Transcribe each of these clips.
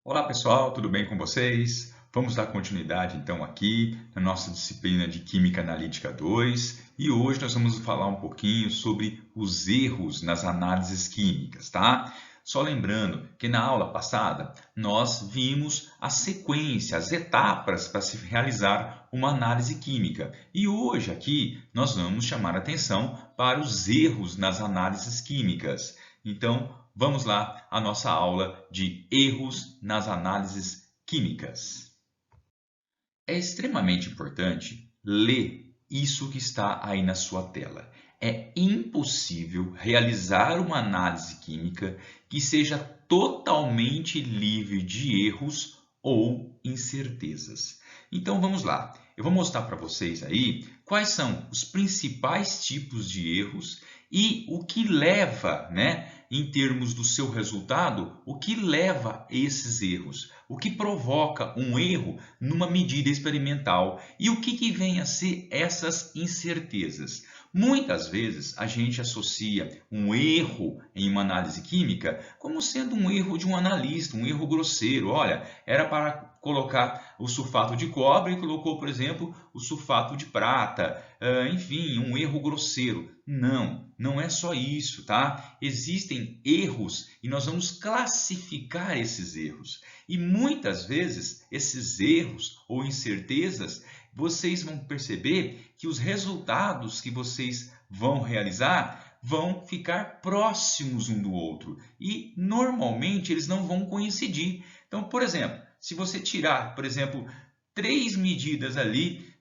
Olá pessoal, tudo bem com vocês? Vamos dar continuidade então aqui na nossa disciplina de Química Analítica 2 e hoje nós vamos falar um pouquinho sobre os erros nas análises químicas, tá? Só lembrando que na aula passada nós vimos a sequência, as etapas para se realizar uma análise química e hoje aqui nós vamos chamar atenção para os erros nas análises químicas. Então, vamos lá à nossa aula de erros nas análises químicas. É extremamente importante ler isso que está aí na sua tela. É impossível realizar uma análise química que seja totalmente livre de erros ou incertezas. Então vamos lá. Eu vou mostrar para vocês aí quais são os principais tipos de erros e o que leva, em termos do seu resultado, o que leva a esses erros, o que provoca um erro numa medida experimental e o que vem a ser essas incertezas. Muitas vezes a gente associa um erro em uma análise química como sendo um erro de um analista, um erro grosseiro. Olha, era para colocar o sulfato de cobre e colocou, por exemplo, o sulfato de prata. Enfim, um erro grosseiro. Não, não é só isso, tá? Existem erros e nós vamos classificar esses erros. E muitas vezes esses erros ou incertezas, vocês vão perceber que os resultados que vocês vão realizar vão ficar próximos um do outro e normalmente eles não vão coincidir. Então, por exemplo, se você tirar, por exemplo, 3 medidas ali,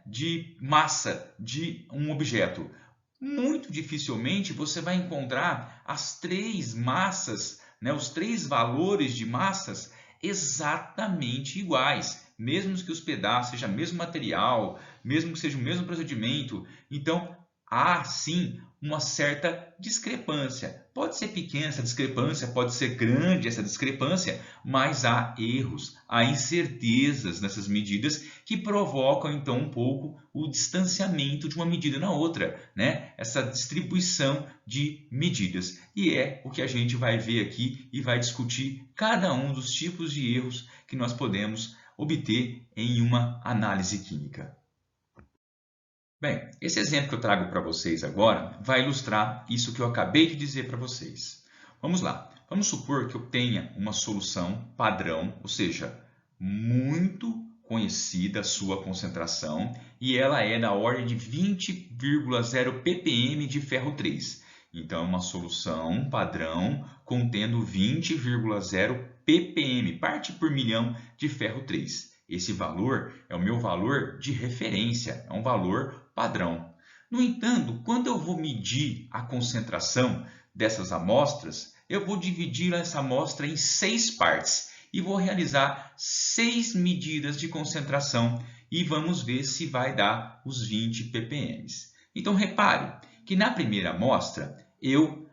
de massa de um objeto, muito dificilmente você vai encontrar as 3 massas, os 3 valores de massas exatamente iguais, mesmo que os pedaços sejam o mesmo material, mesmo que seja o mesmo procedimento. Então, há sim uma certa discrepância. Pode ser pequena essa discrepância, pode ser grande essa discrepância, mas há erros, há incertezas nessas medidas que provocam então um pouco o distanciamento de uma medida na outra, Essa distribuição de medidas. E é o que a gente vai ver aqui e vai discutir cada um dos tipos de erros que nós podemos obter em uma análise química. Bem, esse exemplo que eu trago para vocês agora vai ilustrar isso que eu acabei de dizer para vocês. Vamos lá. Vamos supor que eu tenha uma solução padrão, ou seja, muito conhecida a sua concentração e ela é da ordem de 20,0 ppm de ferro 3. Então, é uma solução padrão contendo 20,0 ppm, parte por milhão de ferro 3. Esse valor é o meu valor de referência, é um valor padrão. No entanto, quando eu vou medir a concentração dessas amostras, eu vou dividir essa amostra em 6 partes e vou realizar 6 medidas de concentração e vamos ver se vai dar os 20 ppm. Então, repare que na primeira amostra eu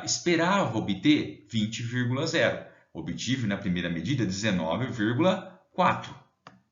esperava obter 20,0. Obtive na primeira medida 19,4.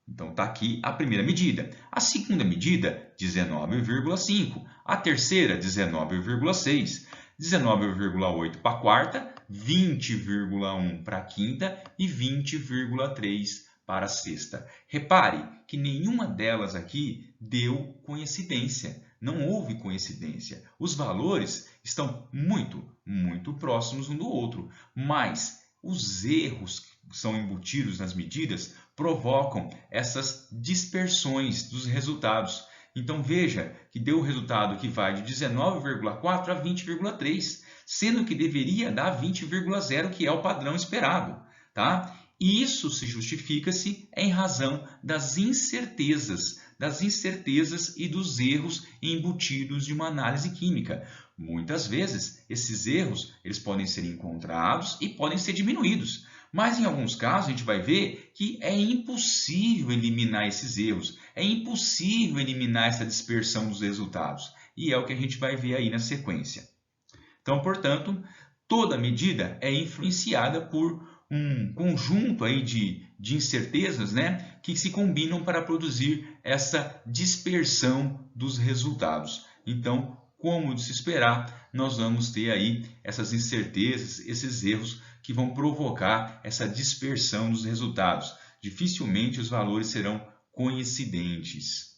Então, está aqui a primeira medida. A segunda medida, 19,5. A terceira, 19,6. 19,8 para a quarta, 20,1 para a quinta e 20,3 para a sexta. Repare que nenhuma delas aqui deu coincidência. Não houve coincidência. Os valores estão muito próximos um do outro, mas os erros que são embutidos nas medidas provocam essas dispersões dos resultados. Então veja que deu o resultado que vai de 19,4 a 20,3, sendo que deveria dar 20,0, que é o padrão esperado, tá? E isso se justifica-se em razão das incertezas e dos erros embutidos de uma análise química. Muitas vezes, esses erros eles podem ser encontrados e podem ser diminuídos. Mas em alguns casos a gente vai ver que é impossível eliminar esses erros, é impossível eliminar essa dispersão dos resultados. E é o que a gente vai ver aí na sequência. Então, portanto, toda medida é influenciada por um conjunto aí de incertezas, que se combinam para produzir essa dispersão dos resultados. Então, como de se esperar, nós vamos ter aí essas incertezas, esses erros que vão provocar essa dispersão dos resultados. Dificilmente os valores serão coincidentes.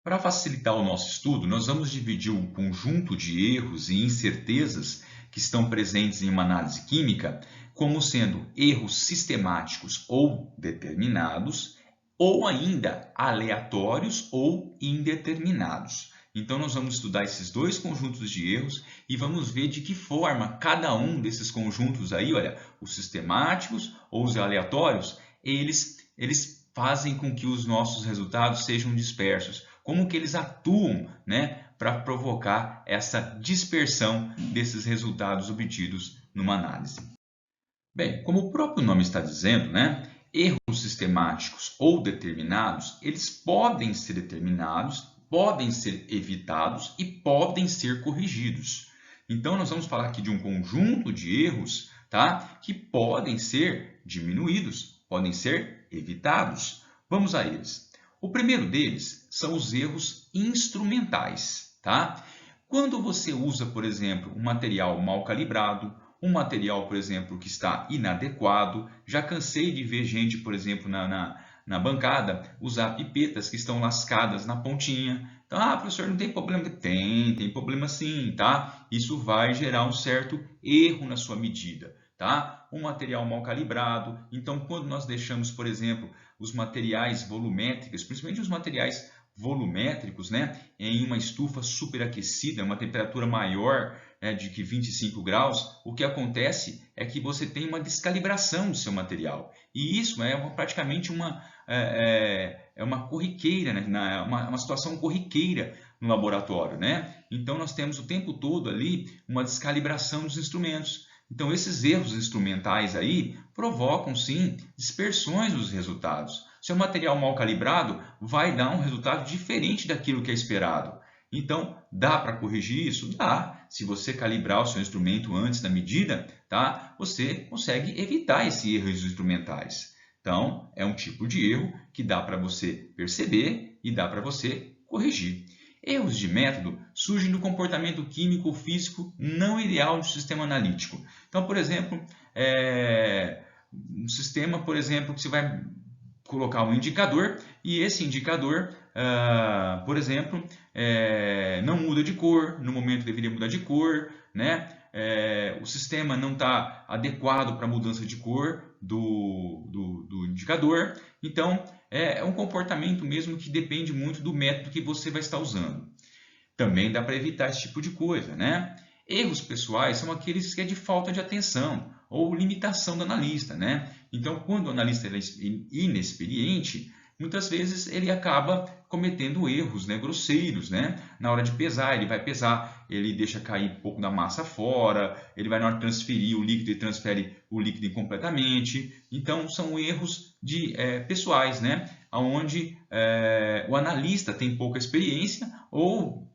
Para facilitar o nosso estudo, nós vamos dividir o conjunto de erros e incertezas que estão presentes em uma análise química como sendo erros sistemáticos ou determinados, ou ainda aleatórios ou indeterminados. Então, nós vamos estudar esses dois conjuntos de erros e vamos ver de que forma cada um desses conjuntos aí, olha, os sistemáticos ou os aleatórios, eles fazem com que os nossos resultados sejam dispersos. Como que eles atuam, né, para provocar essa dispersão desses resultados obtidos numa análise. Bem, como o próprio nome está dizendo, né, erros sistemáticos ou determinados, eles podem ser determinados, podem ser evitados e podem ser corrigidos. Então, nós vamos falar aqui de um conjunto de erros, tá, que podem ser diminuídos, podem ser evitados. Vamos a eles. O primeiro deles são os erros instrumentais, tá? Quando você usa, por exemplo, um material mal calibrado, um material, por exemplo, que está inadequado, já cansei de ver gente, por exemplo, na bancada, usar pipetas que estão lascadas na pontinha. Então, professor, não tem problema? Tem problema sim, tá? Isso vai gerar um certo erro na sua medida, tá? Um material mal calibrado. Então, quando nós deixamos, por exemplo, os materiais volumétricos, principalmente os materiais volumétricos, né, em uma estufa superaquecida, uma temperatura maior, né, de que 25 graus, o que acontece é que você tem uma descalibração do seu material. E isso é praticamente uma corriqueira, né, uma situação corriqueira no laboratório, né? Então, nós temos o tempo todo ali uma descalibração dos instrumentos. Então, esses erros instrumentais aí provocam, sim, dispersões dos resultados. Seu material mal calibrado vai dar um resultado diferente daquilo que é esperado. Então, dá para corrigir isso? Dá. Se você calibrar o seu instrumento antes da medida, tá? Você consegue evitar esses erros instrumentais. Então, é um tipo de erro que dá para você perceber e dá para você corrigir. Erros de método surgem do comportamento químico ou físico não ideal do sistema analítico. Então, por exemplo, um sistema, por exemplo, que você vai colocar um indicador e esse indicador, por exemplo, não muda de cor, no momento deveria mudar de cor, né? O sistema não está adequado para a mudança de cor do indicador. Então, é um comportamento mesmo que depende muito do método que você vai estar usando. Também dá para evitar esse tipo de coisa, né? Erros pessoais são aqueles que é de falta de atenção ou limitação do analista, né? Então, quando o analista é inexperiente, muitas vezes ele acaba cometendo erros, né, grosseiros, né? Na hora de pesar, ele vai pesar, ele deixa cair um pouco da massa fora, ele vai na hora de transferir o líquido e transfere o líquido incompletamente. Então, são erros pessoais, né? Onde o analista tem pouca experiência ou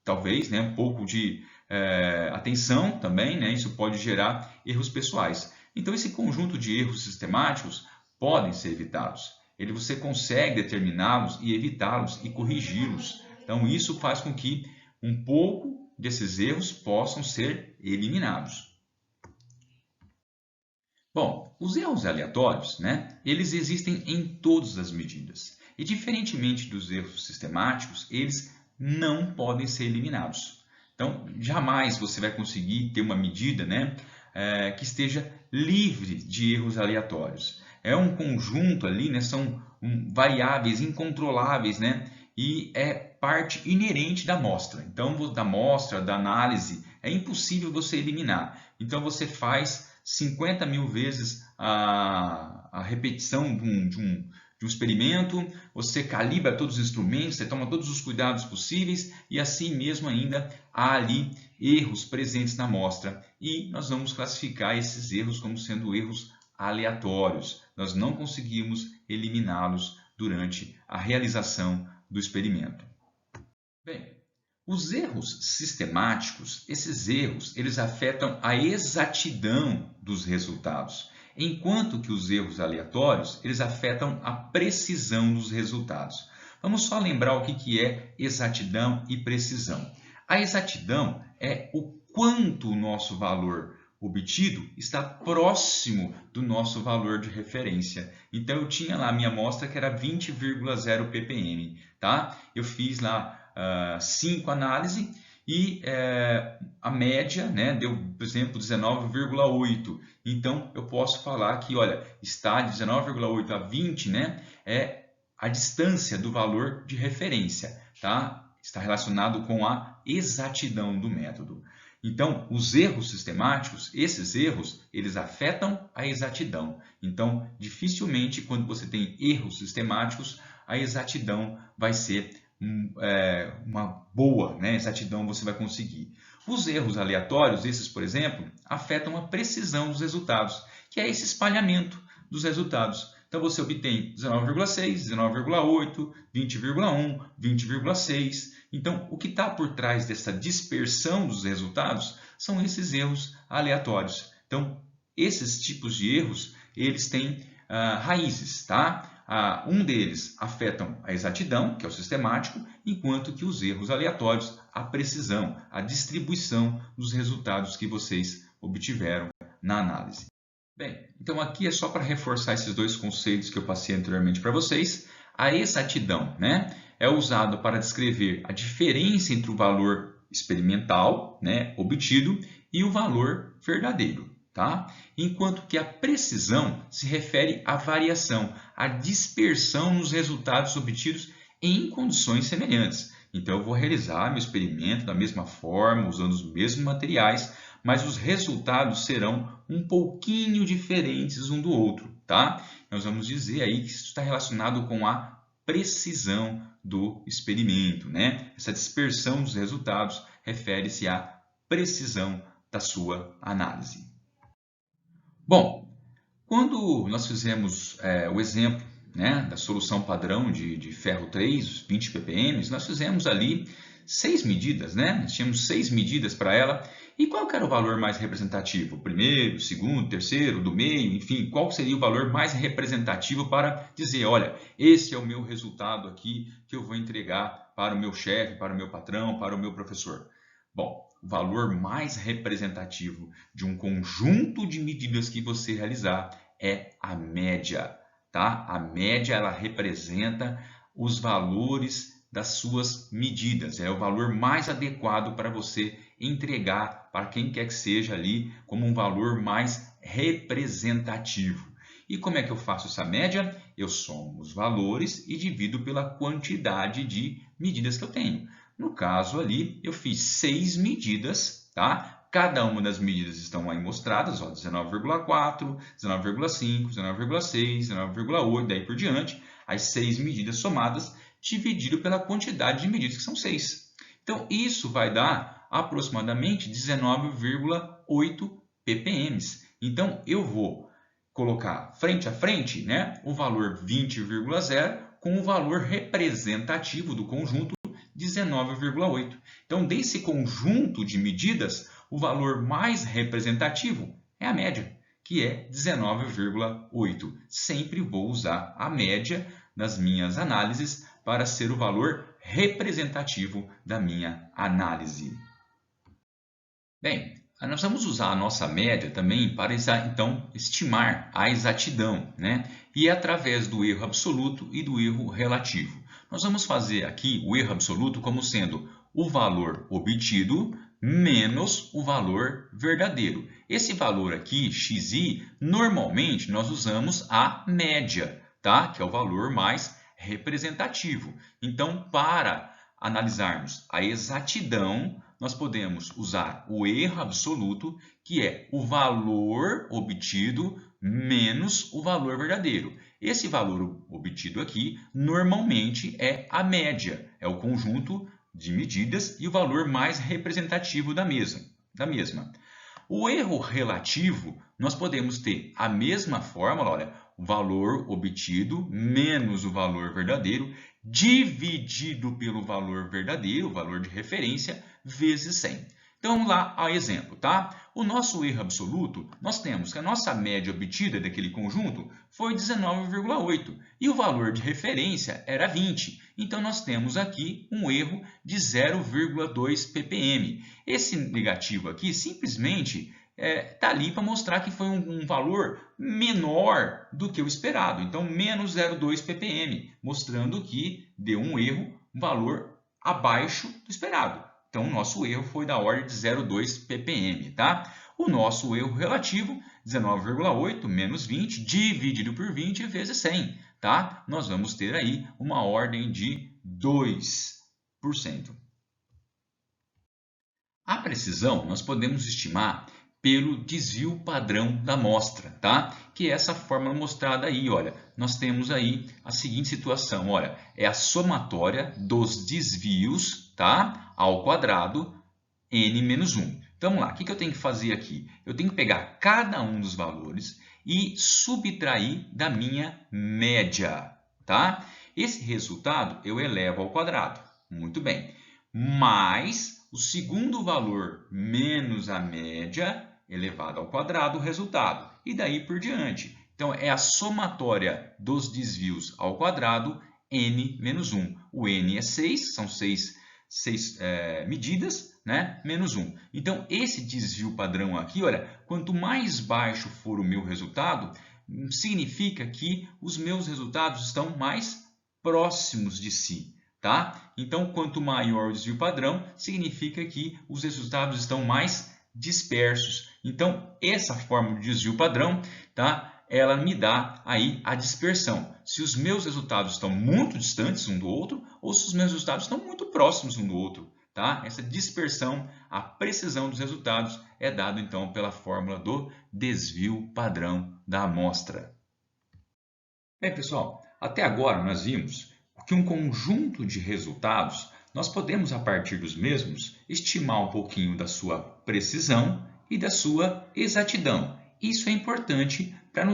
talvez, né, um pouco de atenção também, né? Isso pode gerar erros pessoais. Então, esse conjunto de erros sistemáticos podem ser evitados. Você consegue determiná-los e evitá-los e corrigi-los. Então, isso faz com que um pouco desses erros possam ser eliminados. Bom, os erros aleatórios, né, eles existem em todas as medidas. E, diferentemente dos erros sistemáticos, eles não podem ser eliminados. Então, jamais você vai conseguir ter uma medida, né, que esteja livre de erros aleatórios. É um conjunto ali, né, são variáveis incontroláveis, né, e é parte inerente da amostra. Então, da amostra, da análise, é impossível você eliminar. Então, você faz 50 mil vezes a repetição de um experimento, você calibra todos os instrumentos, você toma todos os cuidados possíveis e assim mesmo ainda há ali erros presentes na amostra e nós vamos classificar esses erros como sendo erros aleatórios. Nós não conseguimos eliminá-los durante a realização do experimento. Bem, os erros sistemáticos, esses erros, eles afetam a exatidão dos resultados. Enquanto que os erros aleatórios, eles afetam a precisão dos resultados. Vamos só lembrar o que é exatidão e precisão. A exatidão é o quanto o nosso valor, obtido está próximo do nosso valor de referência. Então, eu tinha lá a minha amostra que era 20,0 ppm. Tá? Eu fiz lá 5 análises e a média, né, deu, por exemplo, 19,8. Então, eu posso falar que, olha, está de 19,8 a 20, né, é a distância do valor de referência. Tá? Está relacionado com a exatidão do método. Então, os erros sistemáticos, esses erros, eles afetam a exatidão. Então, dificilmente, quando você tem erros sistemáticos, a exatidão vai ser uma boa, né? Exatidão você vai conseguir. Os erros aleatórios, esses, por exemplo, afetam a precisão dos resultados, que é esse espalhamento dos resultados. Então, você obtém 19,6, 19,8, 20,1, 20,6. Então, o que está por trás dessa dispersão dos resultados são esses erros aleatórios. Então, esses tipos de erros, eles têm raízes, tá? Um deles afetam a exatidão, que é o sistemático, enquanto que os erros aleatórios, a precisão, a distribuição dos resultados que vocês obtiveram na análise. Bem, então aqui é só para reforçar esses dois conceitos que eu passei anteriormente para vocês. A exatidão, né, é usado para descrever a diferença entre o valor experimental, né, obtido, e o valor verdadeiro. Tá? Enquanto que a precisão se refere à variação, à dispersão nos resultados obtidos em condições semelhantes. Então, eu vou realizar meu experimento da mesma forma, usando os mesmos materiais, mas os resultados serão um pouquinho diferentes um do outro. Tá? Nós vamos dizer aí que isso está relacionado com a precisão do experimento. Né? Essa dispersão dos resultados refere-se à precisão da sua análise. Bom, quando nós fizemos o exemplo, né, da solução padrão de ferro 3, 20 ppm, nós fizemos ali 6 medidas, né? Nós tínhamos 6 medidas para ela. E qual que era o valor mais representativo? O primeiro, o segundo, o terceiro, do meio, enfim, qual seria o valor mais representativo para dizer, olha, esse é o meu resultado aqui que eu vou entregar para o meu chefe, para o meu patrão, para o meu professor? Bom, o valor mais representativo de um conjunto de medidas que você realizar é a média, tá? A média, ela representa os valores das suas medidas, é o valor mais adequado para você entregar para quem quer que seja ali como um valor mais representativo. E como é que eu faço essa média? Eu somo os valores e divido pela quantidade de medidas que eu tenho. No caso ali, eu fiz 6 medidas, tá? Cada uma das medidas estão aí mostradas, 19,4, 19,5, 19,6, 19,8, daí por diante. As 6 medidas somadas, dividido pela quantidade de medidas, que são 6. Então, isso vai dar aproximadamente 19,8 ppm. Então, eu vou colocar frente a frente, né, o valor 20,0 com o valor representativo do conjunto 19,8. Então, desse conjunto de medidas, o valor mais representativo é a média, que é 19,8. Sempre vou usar a média nas minhas análises para ser o valor representativo da minha análise. Bem, nós vamos usar a nossa média também para, então, estimar a exatidão, né? E é através do erro absoluto e do erro relativo. Nós vamos fazer aqui o erro absoluto como sendo o valor obtido menos o valor verdadeiro. Esse valor aqui, xi, normalmente nós usamos a média, tá? Que é o valor mais representativo. Então, para analisarmos a exatidão, nós podemos usar o erro absoluto, que é o valor obtido menos o valor verdadeiro. Esse valor obtido aqui, normalmente, é a média, é o conjunto de medidas e o valor mais representativo da mesma. O erro relativo, nós podemos ter a mesma fórmula, olha, o valor obtido menos o valor verdadeiro, dividido pelo valor verdadeiro, o valor de referência, vezes 100. Então, vamos lá ao exemplo, tá? O nosso erro absoluto, nós temos que a nossa média obtida daquele conjunto foi 19,8 e o valor de referência era 20. Então, nós temos aqui um erro de 0,2 ppm. Esse negativo aqui simplesmente está ali para mostrar que foi um valor menor do que o esperado. Então, menos 0,2 ppm, mostrando que deu um erro, um valor abaixo do esperado. Então, o nosso erro foi da ordem de 0,2 ppm, tá? O nosso erro relativo, 19,8 menos 20, dividido por 20 vezes 100, tá? Nós vamos ter aí uma ordem de 2%. A precisão nós podemos estimar pelo desvio padrão da amostra, tá? Que é essa fórmula mostrada aí, olha. Nós temos aí a seguinte situação, olha, é a somatória dos desvios, tá? Ao quadrado n menos 1. Então, vamos lá, o que eu tenho que fazer aqui? Eu tenho que pegar cada um dos valores e subtrair da minha média, tá? Esse resultado eu elevo ao quadrado, muito bem. Mais o segundo valor menos a média elevado ao quadrado, o resultado. E daí por diante. Então, é a somatória dos desvios ao quadrado, n menos 1. O n é 6, são 6 medidas, né? Menos 1. Então, esse desvio padrão aqui, olha, quanto mais baixo for o meu resultado, significa que os meus resultados estão mais próximos de si. Tá? Então, quanto maior o desvio padrão, significa que os resultados estão mais dispersos. Então, essa forma de desvio padrão, tá? Ela me dá aí a dispersão. Se os meus resultados estão muito distantes um do outro, ou se os meus resultados estão muito próximos um do outro. Tá? Essa dispersão, a precisão dos resultados, é dado então pela fórmula do desvio padrão da amostra. Bem, pessoal, até agora nós vimos que um conjunto de resultados, nós podemos, a partir dos mesmos, estimar um pouquinho da sua precisão e da sua exatidão. Isso é importante para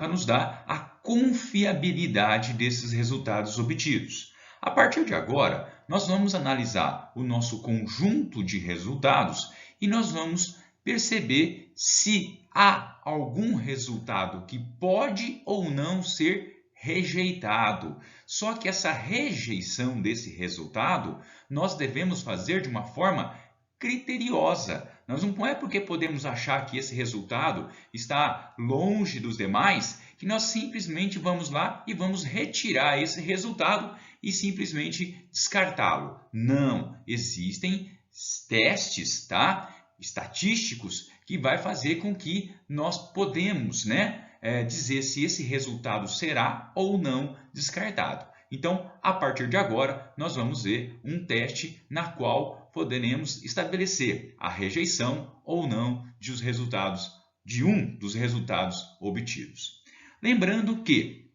nos dar a confiabilidade desses resultados obtidos. A partir de agora, nós vamos analisar o nosso conjunto de resultados e nós vamos perceber se há algum resultado que pode ou não ser rejeitado. Só que essa rejeição desse resultado, nós devemos fazer de uma forma criteriosa. Nós não é porque podemos achar que esse resultado está longe dos demais que nós simplesmente vamos lá e vamos retirar esse resultado e simplesmente descartá-lo. Não, existem testes, tá? Estatísticos que vai fazer com que nós podemos, né, dizer se esse resultado será ou não descartado. Então, a partir de agora, nós vamos ver um teste na qual poderemos estabelecer a rejeição ou não de um dos resultados obtidos. Lembrando que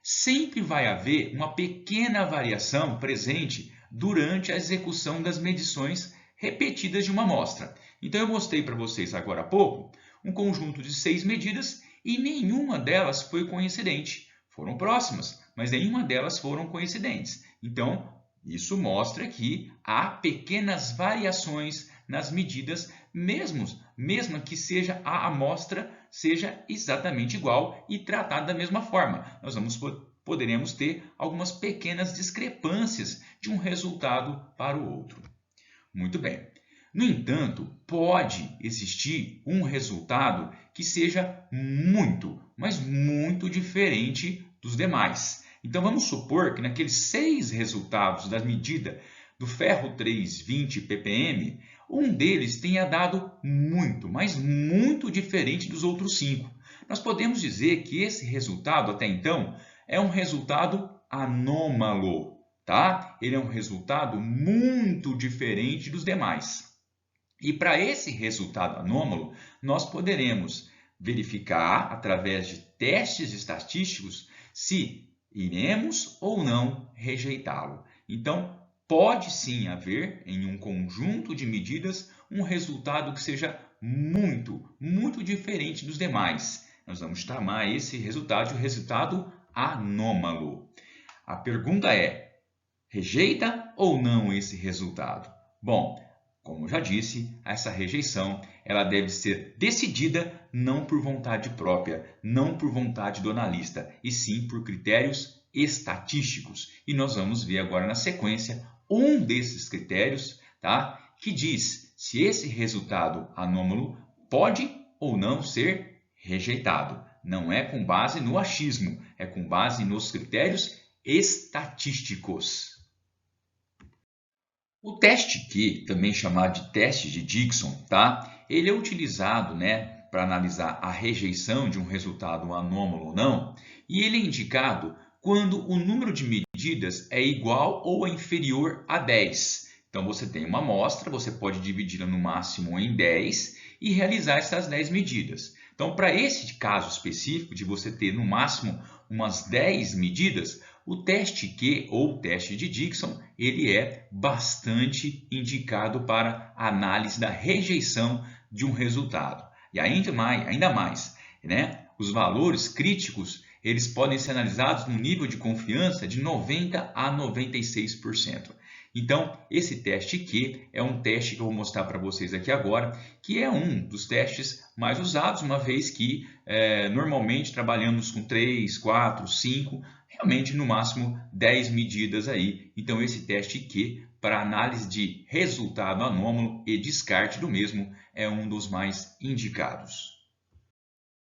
sempre vai haver uma pequena variação presente durante a execução das medições repetidas de uma amostra. Então, eu mostrei para vocês agora há pouco um conjunto de 6 medidas e nenhuma delas foi coincidente. Foram próximas, mas nenhuma delas foram coincidentes. Então, isso mostra que há pequenas variações nas medidas, mesmo que seja a amostra seja exatamente igual e tratada da mesma forma. Nós poderemos ter algumas pequenas discrepâncias de um resultado para o outro. Muito bem. No entanto, pode existir um resultado que seja muito, mas muito diferente dos demais. Então, vamos supor que naqueles 6 resultados da medida do ferro 320 ppm, um deles tenha dado muito, mas muito diferente dos outros 5. Nós podemos dizer que esse resultado, até então, é um resultado anômalo, tá? Ele é um resultado muito diferente dos demais. E para esse resultado anômalo, nós poderemos verificar, através de testes estatísticos, se iremos ou não rejeitá-lo. Então, pode sim haver, em um conjunto de medidas, um resultado que seja muito, muito diferente dos demais. Nós vamos chamar esse resultado de resultado anômalo. A pergunta é: rejeita ou não esse resultado? Bom, como já disse, essa rejeição ela deve ser decidida não por vontade própria, não por vontade do analista, e sim por critérios estatísticos. E nós vamos ver agora na sequência um desses critérios, tá? Que diz se esse resultado anômalo pode ou não ser rejeitado. Não é com base no achismo, é com base nos critérios estatísticos. O teste Q, também chamado de teste de Dickson, tá? Ele é utilizado, para analisar a rejeição de um resultado anômalo ou não, e ele é indicado quando o número de medidas é igual ou é inferior a 10. Então, você tem uma amostra, você pode dividi-la no máximo em 10 e realizar essas 10 medidas. Então, para esse caso específico de você ter no máximo umas 10 medidas, o teste Q ou teste de Dickson, ele é bastante indicado para análise da rejeição de um resultado. E ainda mais, os valores críticos, eles podem ser analisados no nível de confiança de 90 a 96%. Então, esse teste Q é um teste que eu vou mostrar para vocês aqui agora, que é um dos testes mais usados, uma vez que normalmente trabalhamos com 3, 4, 5, realmente no máximo 10 medidas aí. Então, esse teste Q para análise de resultado anômalo e descarte do mesmo é um dos mais indicados.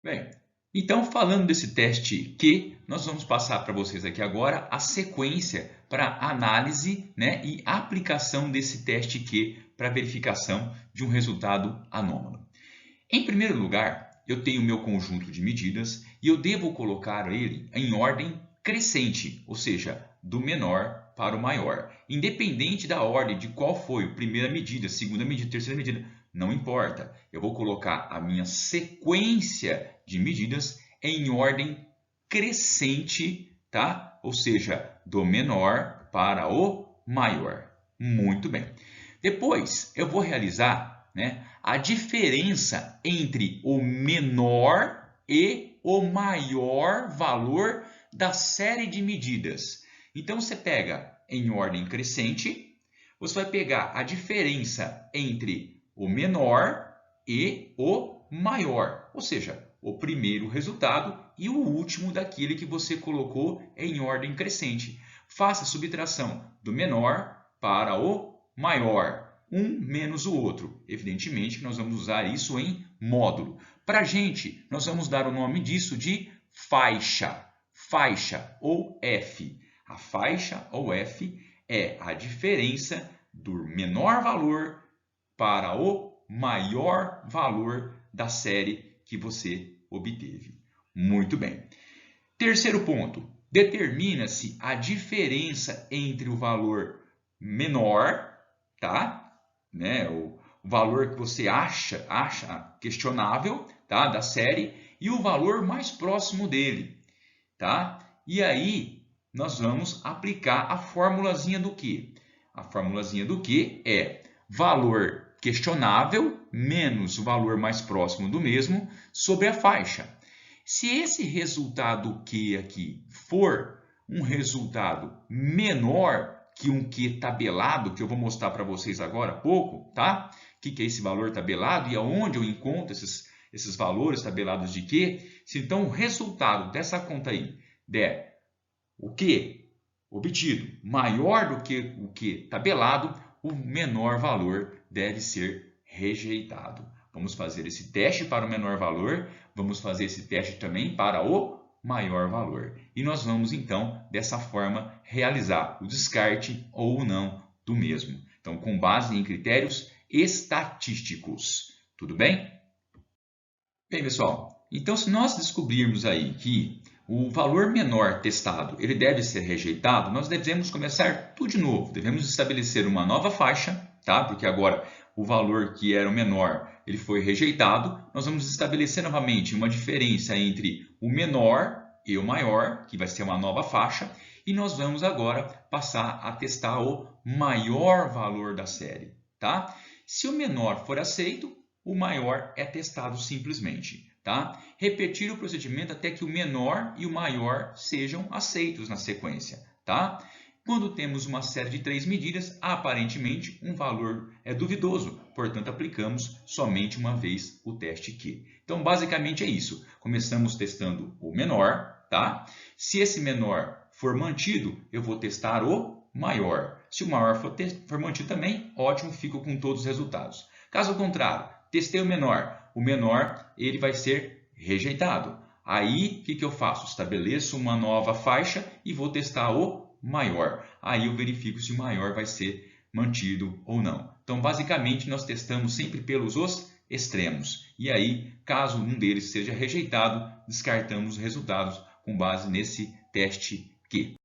Bem, então falando desse teste Q, nós vamos passar para vocês aqui agora a sequência para análise e aplicação desse teste Q para verificação de um resultado anômalo. Em primeiro lugar, eu tenho o meu conjunto de medidas e eu devo colocar ele em ordem crescente, ou seja, do menor para o maior. Independente da ordem de qual foi a primeira medida, segunda medida, terceira medida, não importa. Eu vou colocar a minha sequência de medidas em ordem crescente, tá? Ou seja, do menor para o maior. Muito bem. Depois, eu vou realizar a diferença entre o menor e o maior valor da série de medidas. Então, você pega em ordem crescente, você vai pegar a diferença entre o menor e o maior, ou seja, o primeiro resultado e o último daquele que você colocou em ordem crescente. Faça a subtração do menor para o maior, um menos o outro. Evidentemente que nós vamos usar isso em módulo. Para a gente, nós vamos dar o nome disso de faixa. Faixa ou F. A faixa ou F é a diferença do menor valor para o maior valor da série que você obteve. Muito bem. Terceiro ponto. Determina-se a diferença entre o valor menor, tá? O valor que você acha questionável, tá? Da série, e o valor mais próximo dele, tá? E aí, nós vamos aplicar a formulazinha do Q. A formulazinha do Q é valor questionável menos o valor mais próximo do mesmo sobre a faixa. Se esse resultado Q aqui for um resultado menor que um Q tabelado, que eu vou mostrar para vocês agora há pouco, tá? O que é esse valor tabelado e aonde eu encontro esses valores tabelados de Q? Se então o resultado dessa conta aí der o Q obtido maior do que o Q tabelado, o menor valor deve ser rejeitado. Vamos fazer esse teste para o menor valor, vamos fazer esse teste também para o maior valor. E nós vamos, então, dessa forma, realizar o descarte ou não do mesmo. Então, com base em critérios estatísticos. Tudo bem? Bem, pessoal, então se nós descobrirmos aí que o valor menor testado ele deve ser rejeitado, nós devemos começar tudo de novo. Devemos estabelecer uma nova faixa, tá? Porque agora o valor que era o menor ele foi rejeitado. Nós vamos estabelecer novamente uma diferença entre o menor e o maior, que vai ser uma nova faixa. E nós vamos agora passar a testar o maior valor da série, tá? Se o menor for aceito, o maior é testado simplesmente. Tá? Repetir o procedimento até que o menor e o maior sejam aceitos na sequência. Tá? Quando temos uma série de 3 medidas, aparentemente um valor é duvidoso, portanto aplicamos somente uma vez o teste Q. Então basicamente é isso. Começamos testando o menor. Tá? Se esse menor for mantido, eu vou testar o maior. Se o maior for mantido também, ótimo, fico com todos os resultados. Caso contrário, testei o menor ele vai ser rejeitado. Aí, o que eu faço? Estabeleço uma nova faixa e vou testar o maior. Aí eu verifico se o maior vai ser mantido ou não. Então, basicamente, nós testamos sempre pelos os extremos. E aí, caso um deles seja rejeitado, descartamos os resultados com base nesse teste Q.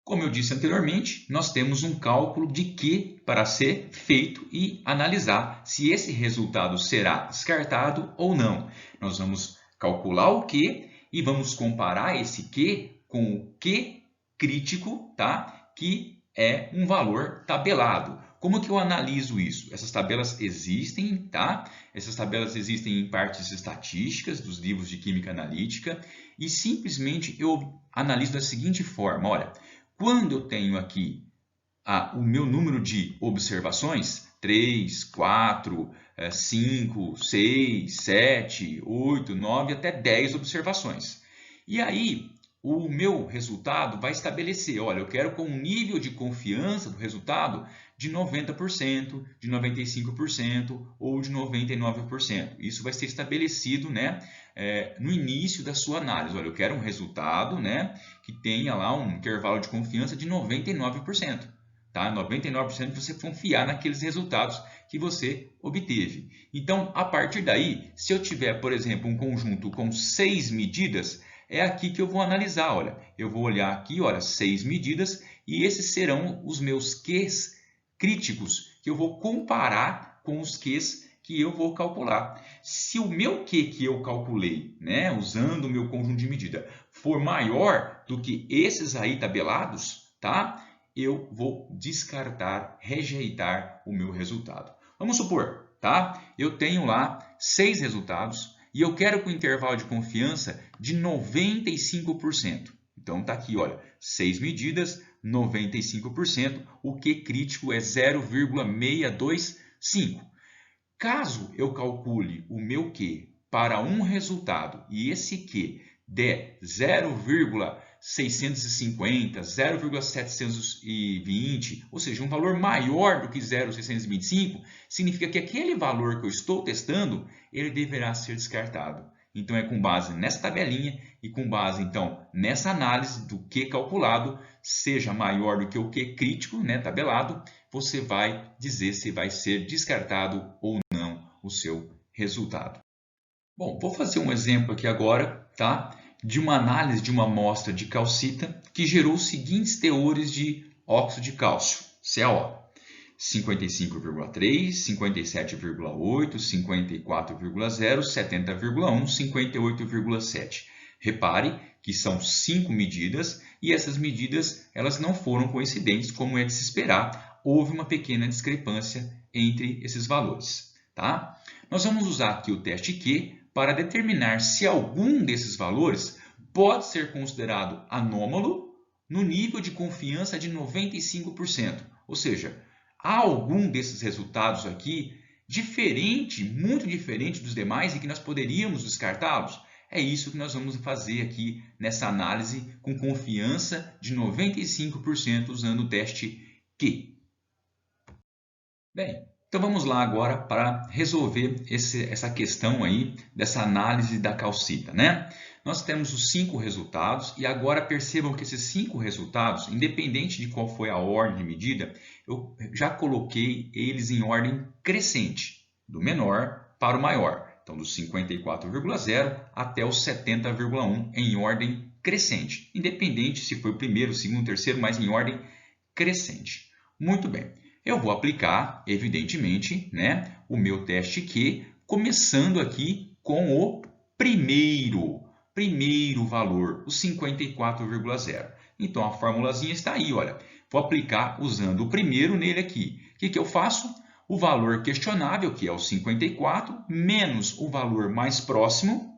Como eu disse anteriormente, nós temos um cálculo de Q para ser feito e analisar se esse resultado será descartado ou não. Nós vamos calcular o Q e vamos comparar esse Q com o Q crítico, tá? Que é um valor tabelado. Como que eu analiso isso? Essas tabelas existem, tá? Essas tabelas existem em partes estatísticas dos livros de Química Analítica e simplesmente eu analiso da seguinte forma, olha, quando eu tenho aqui o meu número de observações, 3, 4, 5, 6, 7, 8, 9, até 10 observações. E aí, o meu resultado vai estabelecer, olha, eu quero com um nível de confiança do resultado de 90%, de 95% ou de 99%. Isso vai ser estabelecido, né, no início da sua análise. Olha, eu quero um resultado, né, que tenha lá um intervalo de confiança de 99%. Tá? 99% você confiar naqueles resultados que você obteve. Então, a partir daí, se eu tiver, por exemplo, um conjunto com 6 medidas, é aqui que eu vou analisar. Olha, eu vou olhar aqui, olha, 6 medidas e esses serão os meus Qs críticos que eu vou comparar com os Qs que eu vou calcular. Se o meu Q que eu calculei, né, usando o meu conjunto de medida, for maior do que esses aí tabelados, tá? Eu vou descartar, rejeitar o meu resultado. Vamos supor, tá? Eu tenho lá 6 resultados e eu quero com intervalo de confiança de 95%. Então tá aqui, olha, 6 medidas, 95%, o Q crítico é 0,625. Caso eu calcule o meu Q para um resultado e esse Q der 0,650, 0,720, ou seja, um valor maior do que 0,625, significa que aquele valor que eu estou testando, ele deverá ser descartado. Então, é com base nessa tabelinha e com base, então, nessa análise do Q calculado, seja maior do que o Q crítico, né, tabelado, você vai dizer se vai ser descartado ou não o seu resultado. Bom, vou fazer um exemplo aqui agora, tá? De uma análise de uma amostra de calcita que gerou os seguintes teores de óxido de cálcio, CaO: 55,3, 57,8, 54,0, 70,1, 58,7. Repare que são 5 medidas e essas medidas elas não foram coincidentes, como é de se esperar. Houve uma pequena discrepância entre esses valores. Tá? Nós vamos usar aqui o teste Q para determinar se algum desses valores pode ser considerado anômalo no nível de confiança de 95%. Ou seja, há algum desses resultados aqui diferente, muito diferente dos demais e que nós poderíamos descartá-los? É isso que nós vamos fazer aqui nessa análise com confiança de 95% usando o teste Q. Bem, então vamos lá agora para resolver essa questão aí dessa análise da calcita, né? Nós temos os 5 resultados e agora percebam que esses 5 resultados, independente de qual foi a ordem de medida, eu já coloquei eles em ordem crescente, do menor para o maior. Então, do 54,0 até o 70,1 em ordem crescente, independente se foi o primeiro, segundo, terceiro, mas em ordem crescente. Muito bem. Eu vou aplicar, evidentemente, né, o meu teste Q, começando aqui com o primeiro valor, o 54,0. Então, a formulazinha está aí, olha. Vou aplicar usando o primeiro nele aqui. O que eu faço? O valor questionável, que é o 54, menos o valor mais próximo,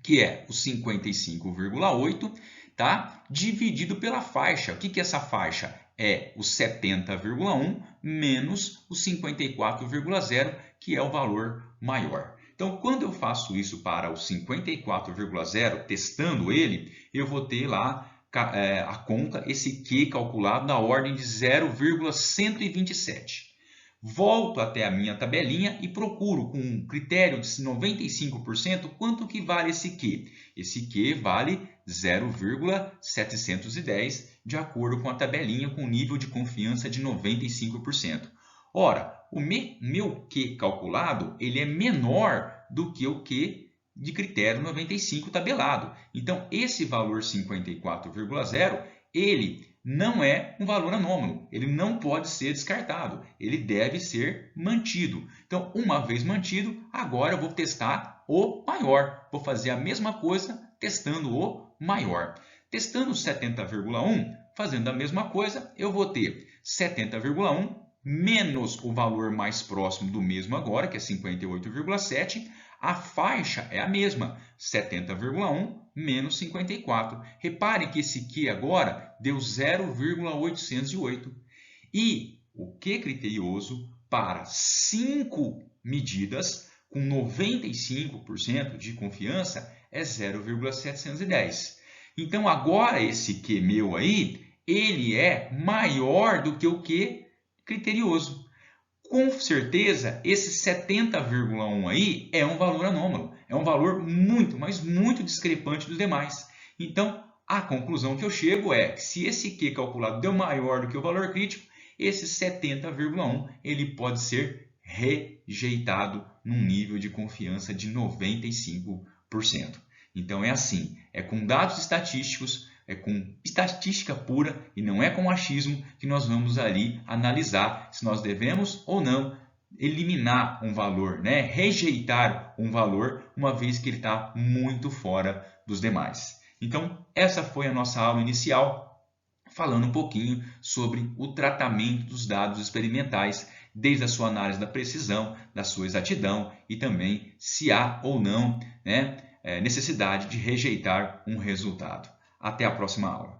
que é o 55,8, tá? Dividido pela faixa. O que é essa faixa? É o 70,1 menos o 54,0, que é o valor maior. Então, quando eu faço isso para o 54,0, testando ele, eu vou ter lá a conta, esse Q calculado na ordem de 0,127. Volto até a minha tabelinha e procuro com um critério de 95% quanto que vale esse Q. Esse Q vale 0,710 de acordo com a tabelinha com nível de confiança de 95%. Ora, o meu Q calculado ele é menor do que o Q de critério 95 tabelado. Então, esse valor 54,0 ele não é um valor anômalo, ele não pode ser descartado, ele deve ser mantido. Então, uma vez mantido, agora eu vou testar o maior. Vou fazer a mesma coisa testando o maior. Testando 70,1, fazendo a mesma coisa, eu vou ter 70,1 menos o valor mais próximo do mesmo agora, que é 58,7. A faixa é a mesma, 70,1 menos 54. Repare que esse Q agora deu 0,808. E o Q criterioso para 5 medidas com 95% de confiança é 0,710. Então, agora esse Q meu aí, ele é maior do que o Q criterioso. Com certeza, esse 70,1 aí é um valor anômalo, é um valor muito, mas muito discrepante dos demais. Então, a conclusão que eu chego é que se esse Q calculado deu maior do que o valor crítico, esse 70,1 ele pode ser rejeitado num nível de confiança de 95%. Então, é assim, é com dados estatísticos, é com estatística pura e não é com achismo que nós vamos ali analisar se nós devemos ou não eliminar um valor, né? Rejeitar um valor, uma vez que ele está muito fora dos demais. Então, essa foi a nossa aula inicial, falando um pouquinho sobre o tratamento dos dados experimentais, desde a sua análise da precisão, da sua exatidão e também se há ou não, né, necessidade de rejeitar um resultado. Até a próxima aula.